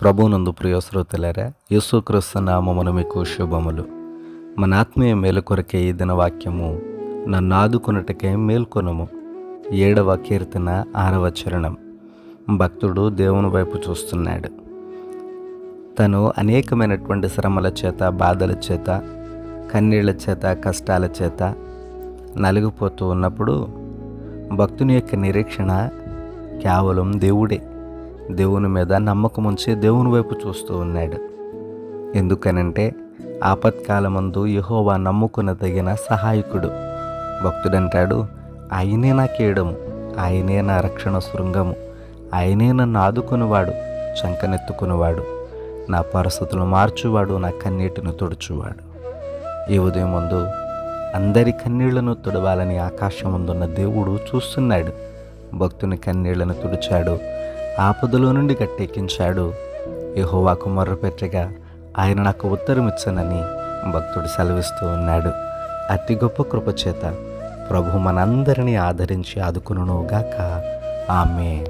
ప్రభువునందు ప్రియ శ్రోతలారా, యేసుక్రీస్తు నామమున మీకు శుభములు. మన ఆత్మీయ మేలు కొరకే ఈ దినవాక్యము, నన్ను ఆదుకొనుటకై మేల్కొనుము. 7వ కీర్తన 6వ చరణం. భక్తుడు దేవుని వైపు చూస్తున్నాడు. తను అనేకమైనటువంటి శ్రమల చేత, బాధల చేత, కన్నీళ్ల చేత, కష్టాల చేత నలిగిపోతూ ఉన్నప్పుడు భక్తుని యొక్క నిరీక్షణ కేవలం దేవుడే. దేవుని మీద నమ్మకం ఉంచి దేవుని వైపు చూస్తూ ఉన్నాడు. ఎందుకనంటే ఆపత్కాలమందు యెహోవా నమ్ముకొనదగిన సహాయకుడు. భక్తుడంటాడు, ఆయనే నా కేడము, ఆయనే నా రక్షణ శృంగము, ఆయనే నన్ను ఆదుకునివాడు, చంకనెత్తుకునివాడు, నా పరిస్థితులు మార్చువాడు, నా కన్నీటిని తుడుచువాడు. ఈ ఉదయం ముందు అందరి కన్నీళ్లను తుడవాలని ఆకాశం ముందున్న దేవుడు చూస్తున్నాడు. భక్తుని కన్నీళ్లను తుడిచాడు, ఆపదలో నుండి గట్టెక్కించాడు. యెహోవాకు మొర్రపెట్టగా ఆయన నాకు ఉత్తరం ఇచ్చనని భక్తుడు సెలవిస్తూ ఉన్నాడు. అతి గొప్ప కృపచేత ప్రభు మనందరినీ ఆదరించి ఆదుకొనుగాక. ఆమేన్.